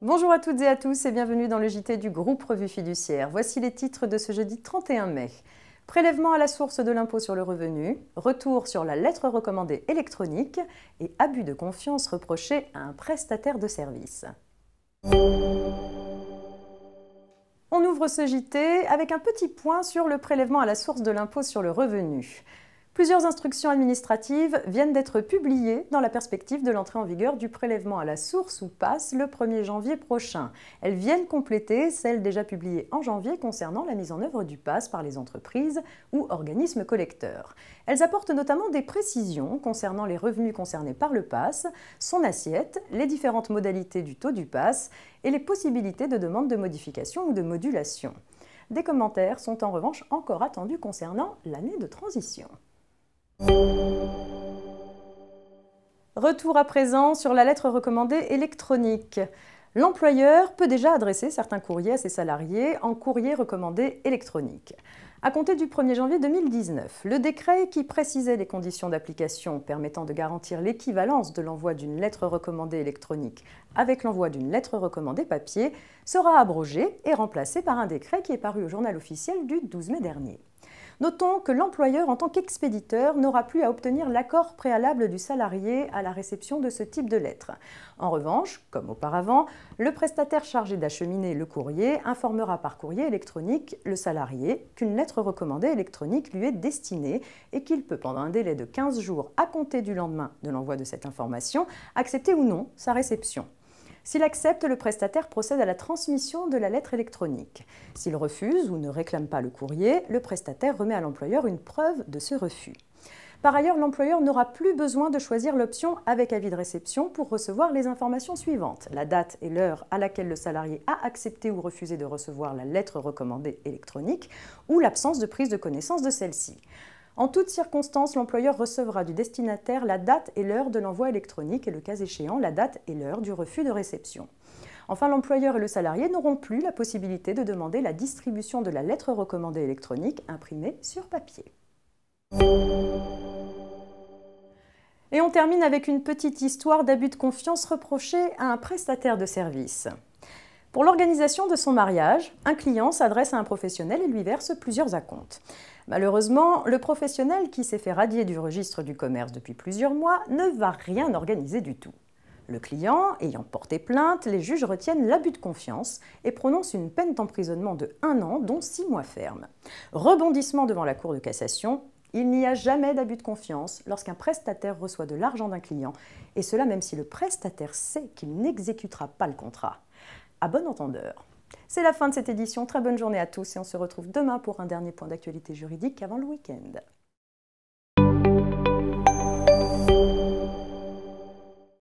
Bonjour à toutes et à tous et bienvenue dans le JT du groupe Revue Fiduciaire. Voici les titres de ce jeudi 31 mai. Prélèvement à la source de l'impôt sur le revenu, retour sur la lettre recommandée électronique et abus de confiance reproché à un prestataire de service. On ouvre ce JT avec un petit point sur le prélèvement à la source de l'impôt sur le revenu. Plusieurs instructions administratives viennent d'être publiées dans la perspective de l'entrée en vigueur du prélèvement à la source ou PAS le 1er janvier prochain. Elles viennent compléter celles déjà publiées en janvier concernant la mise en œuvre du PAS par les entreprises ou organismes collecteurs. Elles apportent notamment des précisions concernant les revenus concernés par le PAS, son assiette, les différentes modalités du taux du PAS et les possibilités de demande de modification ou de modulation. Des commentaires sont en revanche encore attendus concernant l'année de transition. Retour à présent sur la lettre recommandée électronique. L'employeur peut déjà adresser certains courriers à ses salariés en courrier recommandé électronique. À compter du 1er janvier 2019, le décret qui précisait les conditions d'application permettant de garantir l'équivalence de l'envoi d'une lettre recommandée électronique avec l'envoi d'une lettre recommandée papier sera abrogé et remplacé par un décret qui est paru au journal officiel du 12 mai dernier. Notons que l'employeur, en tant qu'expéditeur, n'aura plus à obtenir l'accord préalable du salarié à la réception de ce type de lettre. En revanche, comme auparavant, le prestataire chargé d'acheminer le courrier informera par courrier électronique le salarié qu'une lettre recommandée électronique lui est destinée et qu'il peut, pendant un délai de 15 jours à compter du lendemain de l'envoi de cette information, accepter ou non sa réception. S'il accepte, le prestataire procède à la transmission de la lettre électronique. S'il refuse ou ne réclame pas le courrier, le prestataire remet à l'employeur une preuve de ce refus. Par ailleurs, l'employeur n'aura plus besoin de choisir l'option avec avis de réception pour recevoir les informations suivantes: la date et l'heure à laquelle le salarié a accepté ou refusé de recevoir la lettre recommandée électronique ou l'absence de prise de connaissance de celle-ci. En toutes circonstances, l'employeur recevra du destinataire la date et l'heure de l'envoi électronique et, le cas échéant, la date et l'heure du refus de réception. Enfin, l'employeur et le salarié n'auront plus la possibilité de demander la distribution de la lettre recommandée électronique imprimée sur papier. Et on termine avec une petite histoire d'abus de confiance reproché à un prestataire de service. Pour l'organisation de son mariage, un client s'adresse à un professionnel et lui verse plusieurs acomptes. Malheureusement, le professionnel qui s'est fait radier du registre du commerce depuis plusieurs mois ne va rien organiser du tout. Le client ayant porté plainte, les juges retiennent l'abus de confiance et prononcent une peine d'emprisonnement de 1 an, dont 6 mois fermes. Rebondissement devant la Cour de cassation, il n'y a jamais d'abus de confiance lorsqu'un prestataire reçoit de l'argent d'un client, et cela même si le prestataire sait qu'il n'exécutera pas le contrat. À bon entendeur. C'est la fin de cette édition. Très bonne journée à tous et on se retrouve demain pour un dernier point d'actualité juridique avant le week-end.